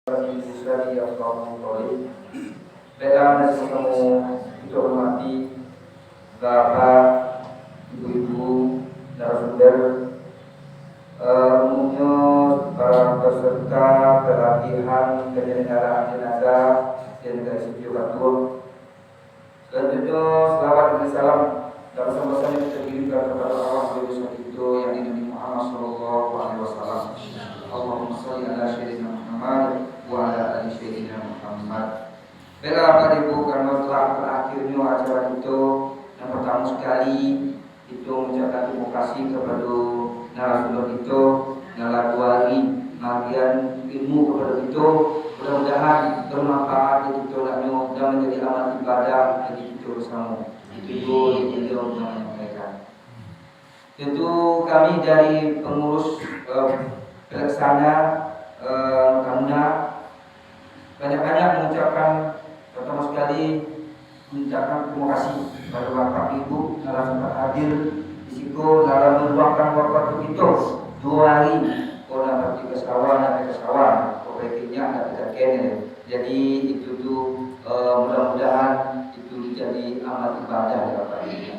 yang kamu tolong, bela dan kamu itu hormati bapak, ibu-ibu, narasumber, umumnya para peserta pelatihan penyelenggaraan jenazah dan resepsi batur. Selanjutnya selawat dan salam dan sama-sama kita kirimkan kepada Allah itu yang Nabi Muhammad SAW. Allahumma sholli ala sayyidina Muhammad wa ala ali sayyidina Muhammad. Baiklah Bapak Ibu, karena telah berakhirnya acara itu, yang pertama sekali itu mengucapkan terima kasih kepada narasumber itu, naladuari bagian ilmu kepada itu, mudah-mudahan bermanfaat itu dan menjadi amal ibadah bagi kita bersama. Itu beliau menyampaikan. Tentu kami dari pengurus pelaksana Kamuna banyak-banyak mengucapkan pertama sekali mengucapkan terima kasih kepada Bapak Ibu dalam sempat hadir di situ dalam meluangkan waktu itu 2 hari orang pergi ke sawah dan ke sawah proyeknya ada kene. Jadi itu tuh mudah-mudahan itu menjadi amal ibadah ya Bapak Ibu.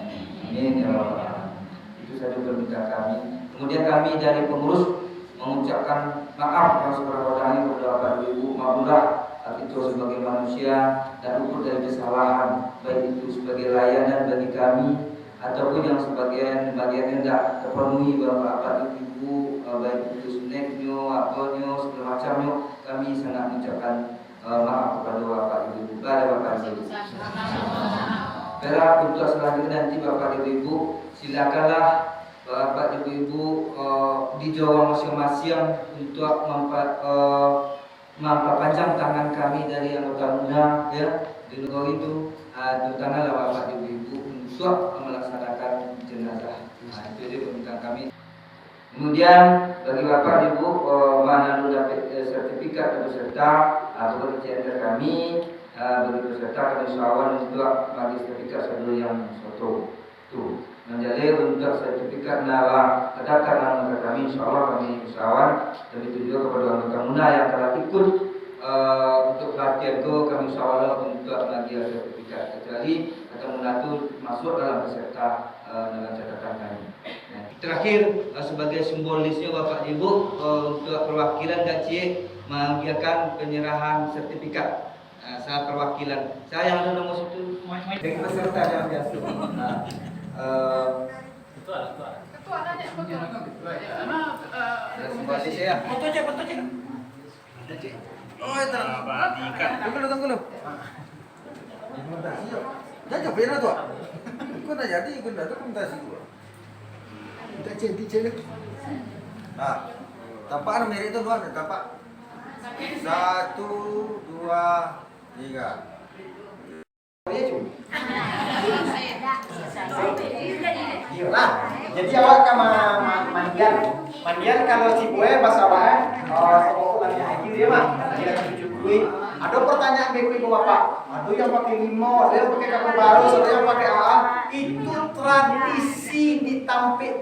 Amin ya Allah. Itu saja permintaan kami. Kemudian kami dari pengurus mengucapkan maaf yang sebenarnya kepada Bapak Ibu, maaflah itu sebagai manusia dan ukur dari kesalahan, baik itu sebagai layanan bagi kami ataupun yang sebagian yang tidak terpenuhi Bapak Ibu, baik itu suneknya, apanya, segala macamnya, kami sangat mengucapkan maaf kepada Bapak Ibu. Bila untuk selanjutnya nanti Bapak Ibu silakanlah Bapak Ibu dijawab masing-masing untuk memperpanjang tangan kami dari anggota muda ya di negara itu, terutama Bapak Ibu untuk melaksanakan jenazah. Itu dia permintaan kami. Kemudian bagi Bapak Ibu mana dapat sertifikat peserta atau center kami bagi peserta kami sawan untuk bagi sertifikat sebelum yang satu tuh menjalin untuk sertifikat nala kedaftaran anggota kami, insyaallah kami usahawan. Demikian juga kepada anggota muda yang telah ikut untuk pelatihan itu kami usahawan untuk bagi sertifikat, kecuali anggota muda itu masuk dalam peserta dalam catatan kami. Nah, terakhir sebagai simbolisnya Bapak Ibu untuk perwakilan Gacie mengiakan penyerahan sertifikat. Saya perwakilan saya yang ada nomor 1 dengan peserta yang biasa. Ketua ada simbolis ya. Foto cek. Oh, itu. Tunggu lu. Jangan bela tuh. Ikut aja ikut dah dokumentasi gua. Kita cek. Nah, tampakan merek itu dua, tampak. 1, 2, 3. Nah, jadi awak ke mandian kalau si gue bahasa apa? Lagi haji dia mah, dia cuci. Ada pertanyaan ibu bapak, ada yang pakai limo, ada yang pakai kapal baru, ada yang pakai AA. Itu tradisi di tampe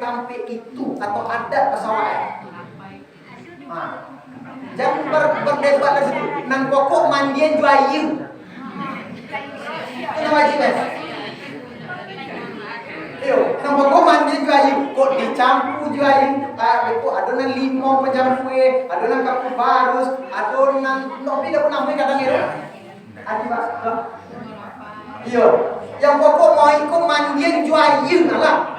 itu atau ada pesawat? Nah, jangan berdebat lagi. Nang pokok mandian juayu. Itu wajib ya. Nang pokok mandian juayu. Kok dicampur juayu? Itu adonan limau pencampur, adonan kapur barus, adonan nopi dah pernah main kadang itu. Adi pak. Iyo. Yang pokok mau ikut mandian juayu lah.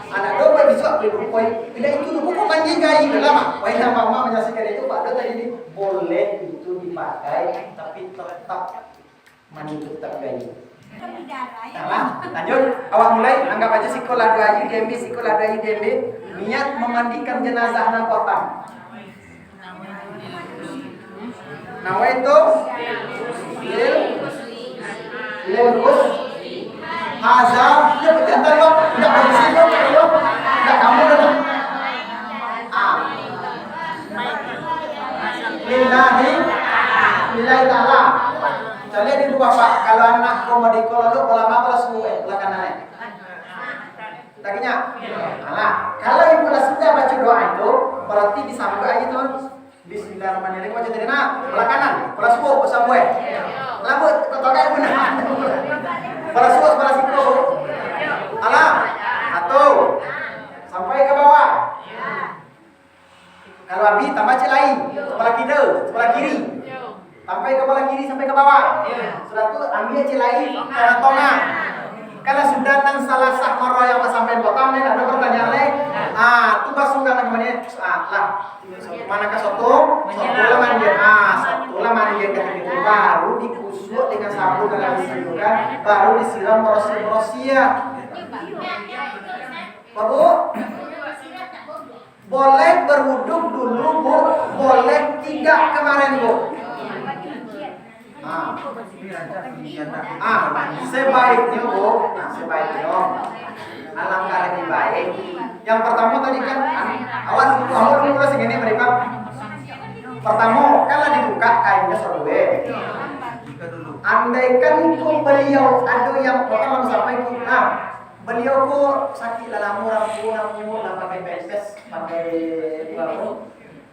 Anak doa bisa berupaya. Bila itu pokok mandian juayu lah mak. Wahai mama menyaksikan itu pak. Ada tadi boleh itu dipakai, tapi tetap mandi tetap gayu. Nah, lanjut. Awak mulai. Anggap aja sekolah ayu DMB. Niat memandikan jenazah nang kota. Nawa itu lurus hazam. Dia berkata lo tidak bersih lo, tidak kamu dah. Lillahi ta'ala. Saya di rumah Pak, kalau anak kau mau di kolom bola apa semua belakang naik. Takinya, nah, kalau ibu sudah baca doa itu, berarti disambung aja tuh Bismillahirrahmanirrahim. Baca tadi nak, belah kanan, belah subuh, belah buah. Labut, kau tahu kan benar. Belah subuh, belah siku. Alam, satu. Sampai ke bawah. Kalau Abi tambah cek lain, sebelah kiri. Sampai ke belah kiri sampai ke bawah. Sudah tu ambil cek lain ke tengah. Kalau sudah nang salah sah marah yang sampai potong ni ada pertanyaan lain. Tu basuh kan namanya. Lah. Mana ke soto lah mandian. Soto lah mandian ketika baru dikusuk dengan sabun dalam disiram, baru disiram berosia. Bu, boleh berwuduk dulu Bu, boleh tidak kemarin Bu. Sebaiknya Bu, sebaiknya alangkah lebih baik. Yang pertama tadi kan, awas kamu dulu segini mereka. Pertama, kalau dibuka kainnya sorwe. Andaikan itu beliau ada yang pertama sampai kita, beliau kok sakit lalamu ramu pakai pempes, pakai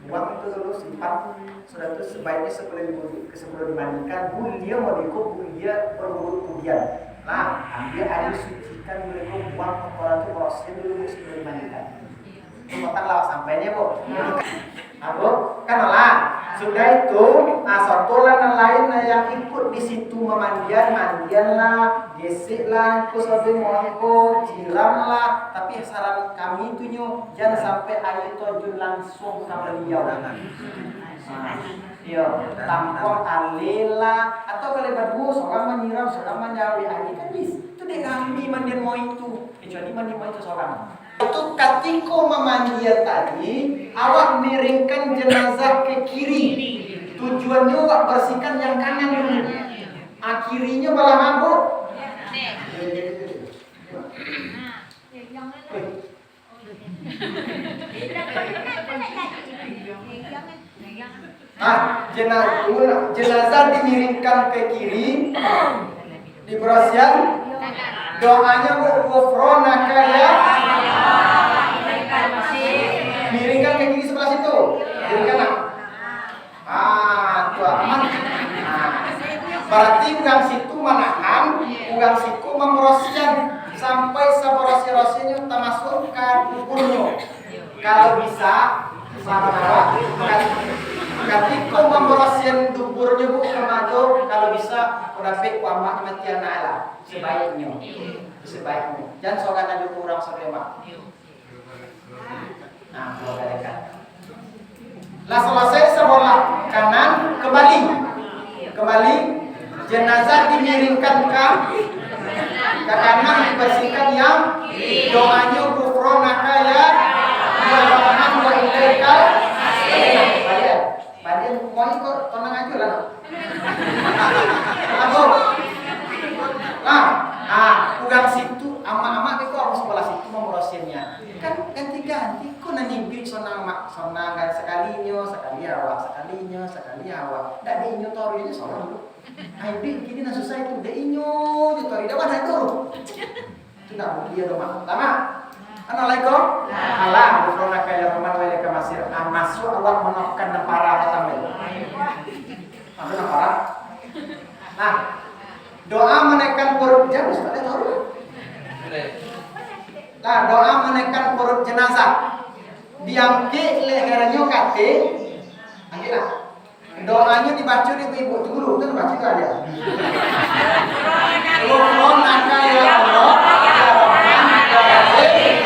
buang itu dulu simpan. Sudah itu sebaiknya sebelum dimandikan, beliau mau dikub dia perlu kemudian. Nah, ambil air sucikan beliau buang kotoran itu proses dulu sebelum dimandikan. Matanglah sampainya Bu. Bu, kan lah. Sudah itu, sotolan lain yang ikut di situ mandian lah, gesek lah, kusotin mongko, jiram lah. Tapi saran kami itu jangan sampai air terjun langsung ke beliau. Yo, tampon alela atau kalau baru seorang menyiram, seorang menyawi air kan bis. Itu deh kami mandian mau itu, kecuali mandian mau itu seorang. Itu ketika memandian tadi, awak miringkan jenazah ke kiri. Tujuannya awak bersihkan yang kanan dulu. Akhirnya malah mabuk. Jenazah dimiringkan ke kiri, dibersihan. Doanya ghufranaka ya. Miringkan ke kiri sebelah situ. Miringkan. Itu aman. Berarti ugang situ menahan, ugang situ memrosian sampai seberosi-rosinya termasukkan duburnya. Kalau bisa, sama ketika memrosian duburnya Bu kemado, kalau bisa urapik wamak matian ala sebaiknya. Jangan sokan aja kurang sebema. Nah, kalau katakan. Lah selesai sebelah kanan kembali jenazah dimiringkan ke kanan dibersihkan yang doanya ghufranaka ya Rahman wa ilaikal Badian mau ikut tenang aja lah. Ugang situ ama-ama itu harus sebelah situ memrosinnya. Kan ganti-ganti kok nanti sonang kan sekali awak. Dak diinyo torinya sono dulu. Aibi gini nah susah itu deinyo tori dak ada itu. Itu enggak dia dong, Lama. Assalamualaikum. Allah, ghufranaka ya Rahman wa ilaikal masir. Masuk awak menokkan para tamu. Masuk para. Nah, doa menaikkan perut jenazah, sudah tahu? Nah, doa menaikkan perut jenazah. Diangkat lehernya kate, angkatlah. Doanya dibaca di ibu dulu, kan baca itu ada. Ghufranaka ya Allah, ya Rahman, ya Rahim.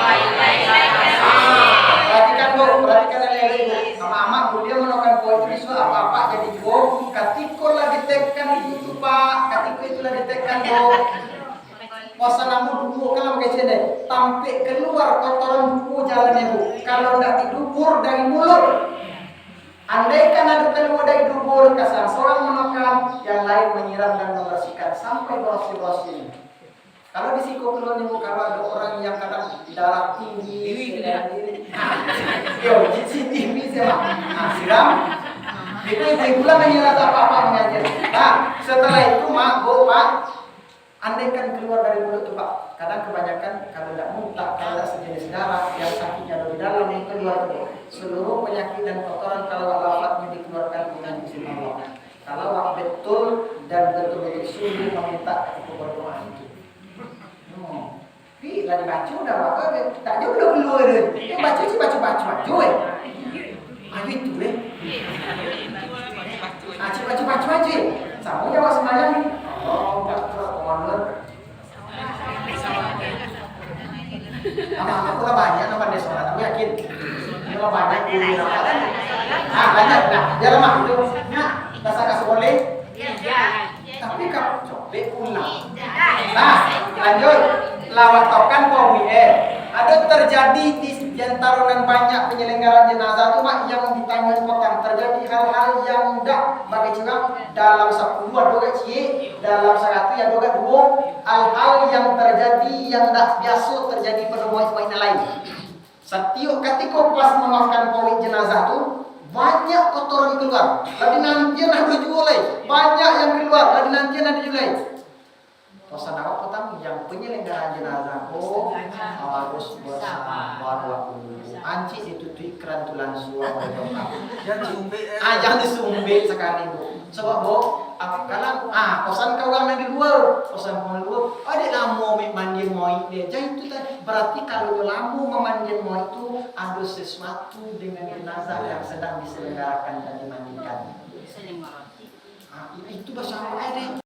Perhatikan leher ibu. Mama dia menaikkan perut itu apa-apa jadi go. Ketika lagi tekan itu Pak, ketika itulah ditekan Bu. Wasanamu dulu kalau pakai sini, tampik keluar kotoran buku jalannya Bu. Kalau tidak didubur dari mulut, andaikan ada keluar dari dubur, kasar seorang menekan, yang lain menyiram dan membersihkan sampai bersih-bersih. Kalau di siku keluar Bu, kalau ada orang yang kadang darah tinggi, yo, jisi tinggi siapa? Siram. Itu pula menyiram apa-apa mengajar. Nah, setelah itu Mak, Bu, Pak. Andai kan keluar dari mulut itu Pak, kadang kebanyakan kalau tidak muntah, kalau tidak sejenis darah yang sakitnya ada di dalam itu keluar tuh. Seluruh penyakit dan kotoran kalau lafadznya dikeluarkan dengan izin Allah. Kalau betul dan betul-betul sungguh meminta berdoa itu. Tapi lah dibaca udah apa? Tak jauh udah keluar deh. Yang baca sih baca. Ayo itu deh. Baca. Sama jawab semayang nih. Oh, komander. Aku lah banyak nama dia sholat, aku yakin. Ini lah banyak di banyak. Nah, dia lemah itu. Nah, rasa kasih boleh. Tapi kalau coba ulang. Nah, lanjut. Lawat tokan pawi ada terjadi di antaran banyak penyelenggaraan jenazah itu mak yang ditanggung potong terjadi hal-hal yang enggak bagi cina dalam 10 doga cie dalam 100 yang doga 2 hal-hal yang terjadi yang enggak biasa terjadi pada poin lain. Setiap ketika pas memakan poin jenazah itu banyak kotoran keluar. Lagi nanti ada jual banyak yang keluar. Lagi nanti ada jual. Pesan awak petang yang penyelenggaraan jenazah harus bersabar waktu. Anci itu ikran tulan suam jangan disumbit sekali bu. Sebab bu, kalau pesan kau orang di luar, pesan kau di luar, ada lamu mandi moi dia. Jadi itu tadi berarti kalau lamu memandi moi itu ada sesuatu dengan jenazah yang sedang diselenggarakan dan dimandikan. Itu bersama ada.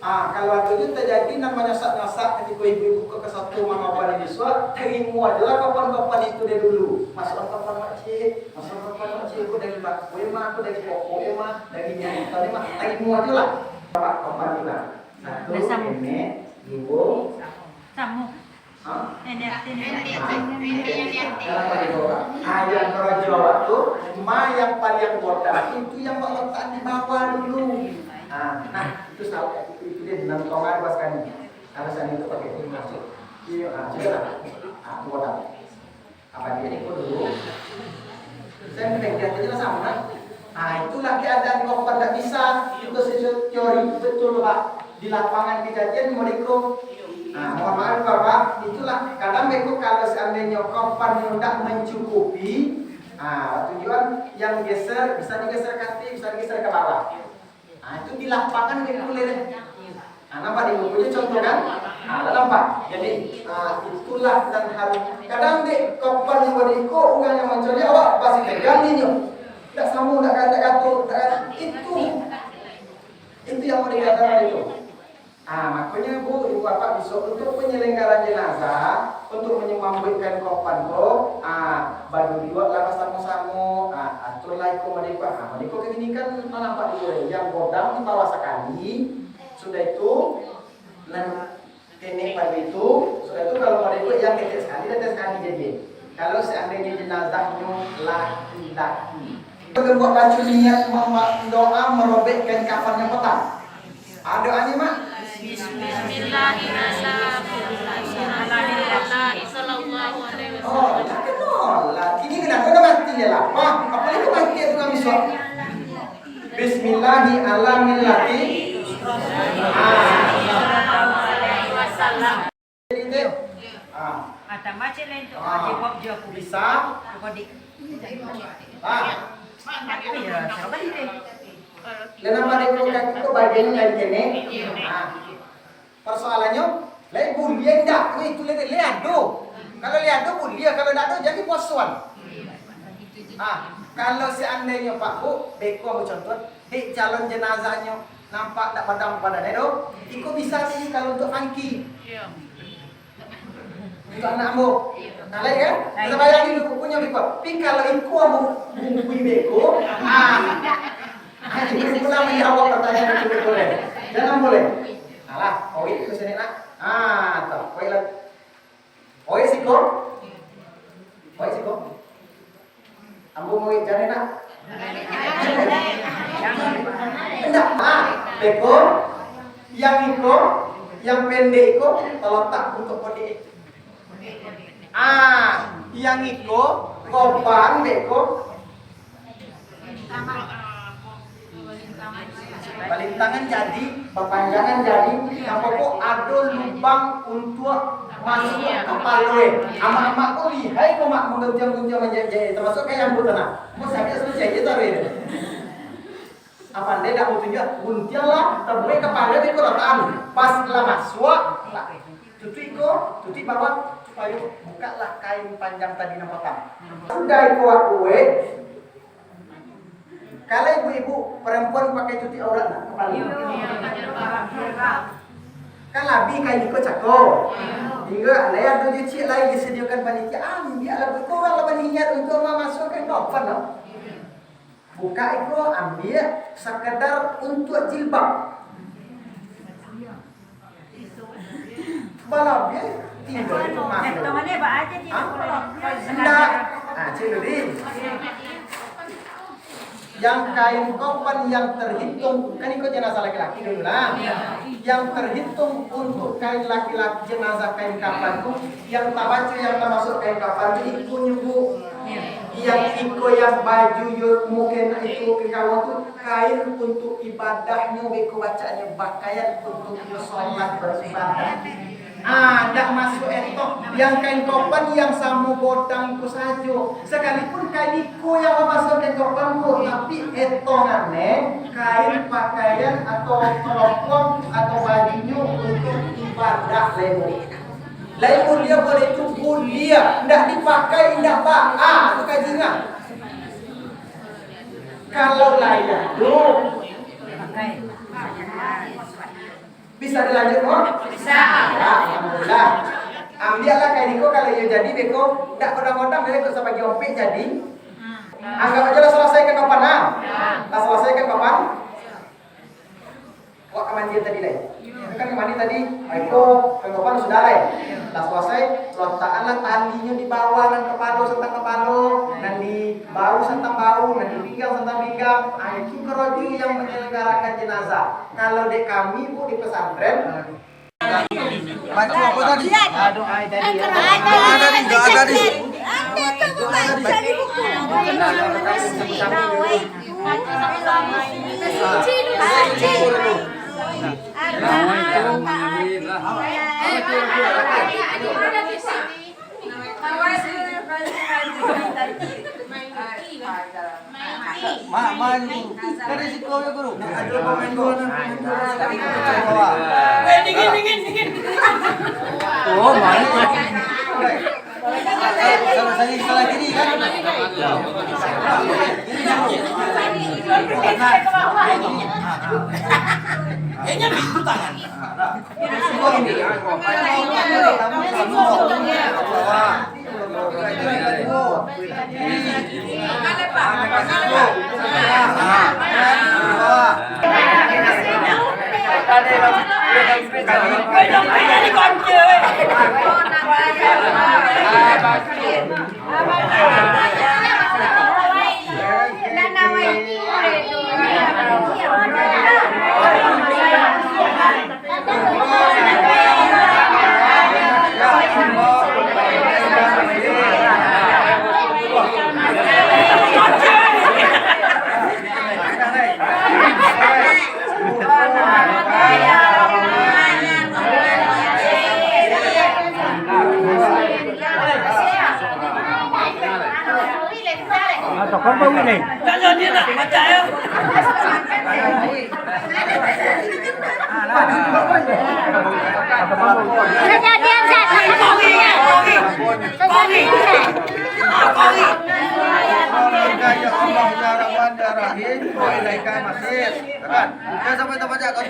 Kalau itu terjadi namanya nyasak ketika ibu-ibu ke satu mangapani di suat, terimu adalah kapan-kapan itu dari dulu. Masuk kapan makcik, aku dari bak ema, aku dari pokok ema, dari yang tadi mah terimu aja lah. Kapan juga. Satu, ini, ibu, Samu. Yang kerja waktu, yang paling bodoh itu yang meletak di bawah dulu. Nah, itu tahu itu dia dalam tongan waskan alasan itu pakai ini masuk. Sudah. Aku tahu. Apa dia itu dulu? Saya mendengarnya sama. Itulah keadaan kau pada bisa itu sesuatu teori betul Pak di lapangan kejadian mereka. Mohon maaf Bapak, itulah kadang mereka kalau seandainya kapan tidak mencukupi, tujuan yang geser bisa digeser ke atas, bisa digeser ke bawah. Itu di lapangan kita boleh. Nampak di bukunya contoh kan? Nampak. Jadi itulah dan harus. Kadang dek kapan yang beriko enggak yang mencari awak pasti tegang ini. Tidak sama, tidak kata itu yang mau dikatakan itu. Makanya bu, ibu bapak besok untuk penyelenggaraan jenazah untuk menyambutkan kapan kok, baru dibuatlah sama-sama. Aturlah ikut mereka. Mereka ini kan nampak dulu yang bodam di bawah sekali. Sudah itu, dan kenek pada itu, sudah itu kalau mereka yang tetes sekali jadi. Kalau seandainya jenazahnya laki-laki, kita buat baju niat doa merobekkan kafannya petang. Ada ani mak. Bismillahirrahmanirrahim. Tak kenal lah. Ini kenapa mati dia lah? Apa itu mati itu kami suap? Bismillahirrahmanirrahim. Jadi Mata macam lain tu. Jawab je aku bisa. Kodik. Ya, siapa dia? Dan apa dikatakan itu bagian lain kene. Persoalannya, lain bulia enggak? Itu liado. Kalau liado bulia, kalau tidak ada jadi posuan. Kalau seandainya Pak Bu, beko aku contoh, di calon jenazahnya nampak tak padam pada nedo, itu bisa sih kalau untuk fangki. Untuk anakmu. Nah, lain kan? Kita bayangin dulu punya beko. Tapi kalau iku abu bumbu beko, jadi pula menjawab pertanyaan itu boleh. Jangan boleh. Alah, oi ke sini nak. Tuh, oi lah. Oi siko. Ambo mau cari nak. Enggak. Beko yang iko, yang pendek iko terletak untuk kode. Yang iko kopan beko. Balintangan jadi, perpanjangan jadi, yang pokok ada lubang untuk masuk ke kepala. Amak-amak kau lihai kau mak menggunjang-gunjang menjadi termasuk kayak yang butanah. Kau sakit selesai itu hari ini. Apa anda dah tunjuk gunjang lah, terbaik kepala itu letakkan pas lama suak, tutup bawah supaya bukalah kain panjang tadi nampak. Sudah ikut kue. Kalau ibu-ibu perempuan pakai cuti aurat nak kepala. Kan lebih kayak ikut cako. Jika ada tujuh cik lain disediakan panitia, ambillah kau orang berniat untuk memasukkan kapan no? Buka itu ambil sekedar untuk jilbab. Kalau dia tinggal itu masuk. Temannya apa aja dia? Hendak. Ciri. Yang kain kapan yang terhitung kan ikut jenazah laki-laki dulu lah. Yang terhitung untuk kain laki-laki jenazah kain kapan itu yang tabacu yang termasuk kain kapan itu ikut nyubu. Yang ikut yang baju mungkin itu kawan itu kain untuk ibadahnya ikut bacanya pakaian untuk sholat beribadah. Tak masuk etok yang kain kopan yang sama bodang itu saja. Sekalipun kain iko yang masuk kain kopan itu, tapi etongannya kain pakaian atau teropong atau bajunya untuk ibadah lemu. Lemu dia boleh tubuh dia, tidak dipakai, tidak pak. Itu kajian. Kalau layak tu bisa dilanjut mau? Bisa. Alhamdulillah. Ambillah kayak Niko kalau ia jadi beko, tidak kodang-kodang dari bisa bagi opik jadi. Anggap aja lah selesaikan kapan lah. Lah selesaikan kapan? Wah kemandian tadi lah. Itu kan kemandi tadi, Eko, kapan sudah lah. Lah selesai, letakkanlah talinya di bawah dan kepala serta kepala, dan di bau serta bau, dan di pinggang serta pinggang. Itu keroju yang menyelenggarakan jenazah. Kalau dek kami bu di pesantren, Baca apa tadi? doa tadi ya. Doa tadi. Dari situ ya guru. Ada pemain dua dingin. Oh, main. Kalau saya salah kiri kan. Kayaknya pintu tangan. Con bao nhiêu này? Jangan dia nak baca ya. Kejadian saya Ya Allah ya Rahman ya Rahim wa ilaika masir. Kan? Ya sampai tempat baca kan.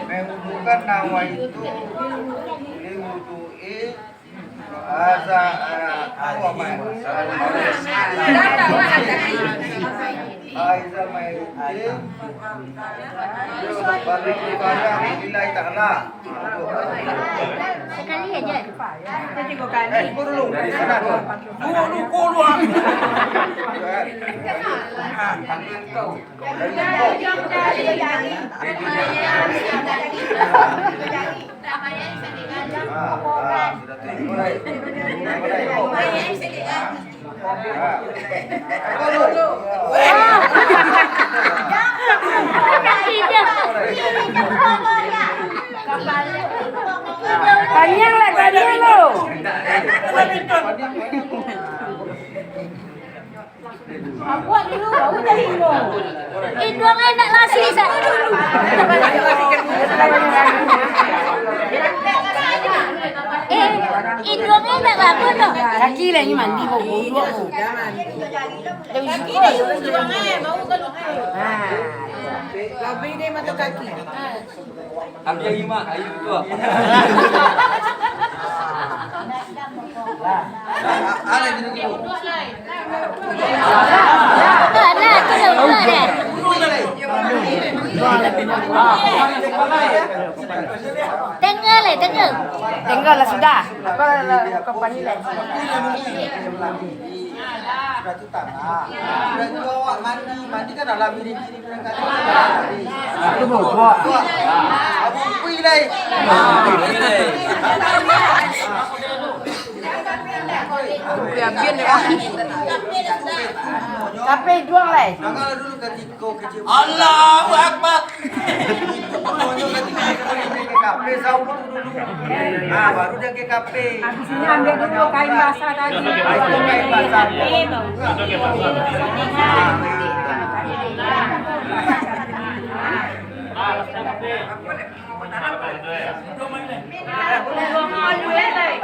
Mengudukan nawa itu liwudu'i aza Aizal Balik kepada Lillahi Ta'ala. Sekali aja. Jadi kau kali. Dulu dari sana dulu. Panjang lah tadi lo. Buat dulu, baru tadi lo. Itu enak nasi sat. Itu enak bagus loh. Laki lah ni mandi bawa dua. Kaki dah you juang bau kan. Lebih dia mata kaki. Ambil 5 ayu tu. Ada di dulu. Nah, tu dah buat dah. Tengah le, tengah. Tinggal lah sudah. Apa pani lah. Sudah tu tanah. Sudah tu awak mandi kan dalam bilik ni berangkat. Itu bawa. Abu kui lai. Kape juang lah. Janganlah dulu ketika kecil. Allahu Akbar. Kape sahu dulu. Baru dia ke kape. Habis ini ambil dulu kain basah tadi. Kain basah.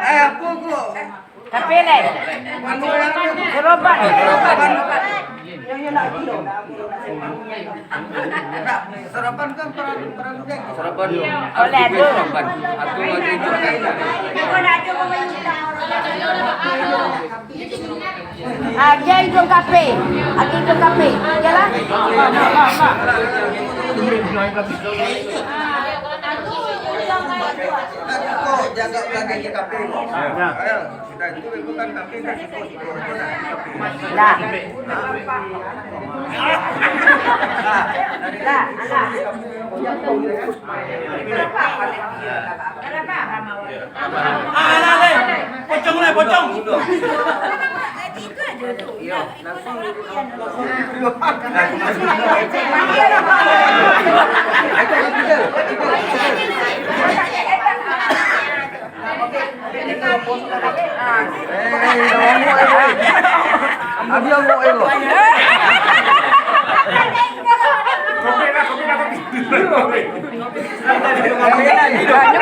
Apa kok? Kape lah. Serobat. Sarapan kan perang dek. Sarapan. Oleh tu. Aku lagi itu. Dia hidung kape. Aku hidung kape. Jalan. Kok jaga belakang ke kape. Ayo, kita itu bukan kape kan sipo. Dah. Pocong.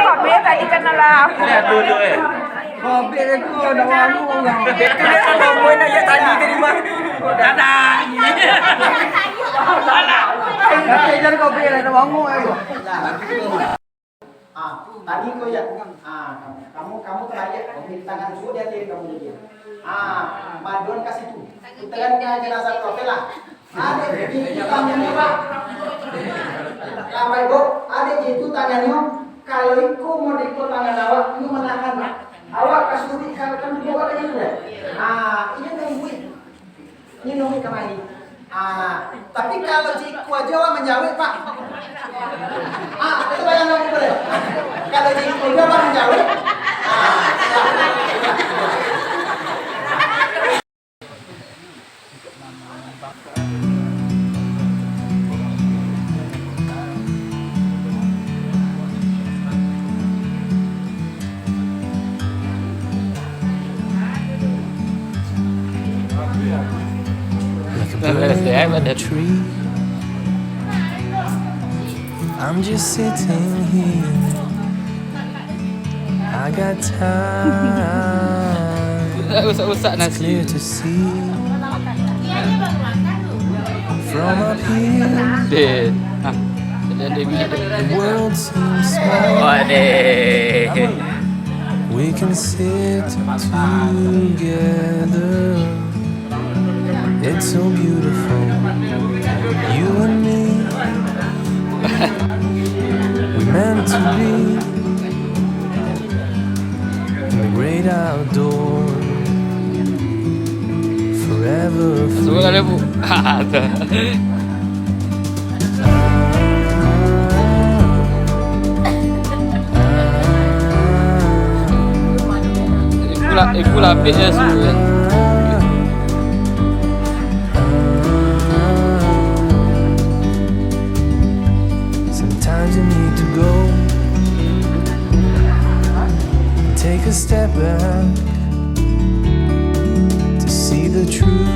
Kape tadi kenal lah. Kopi itu ada wangi. Kamu nak je tadi tadi mah. Dadah. Kopi jangan kopi ada wangi. Tadi kau ya, kamu terakhir kopi tangan sudah dia tirik kamu jadi. Maduan kasih tu. Tekan jenazah profil lah. Ada itu tangannya pak. Lama ibu, ada itu tangannya. Kalau iku mau diikut tangan awak, itu menahan pak. Awak kasih kan bawa lagi sudah. Ini nungguin. Ini nungguin kemari. Tapi kalau ciku aja awak menjawab pak. Itu bayang kamu boleh. Kalau ciku aja awak menjawab. A tree. I'm just sitting here. I got time. It's clear to see from up here. The world seems small. We can sit together. It's so beautiful. You never Semua afraid. ada bu. Ibu lapik je semua. Sometimes you need to go, take a step back to see the truth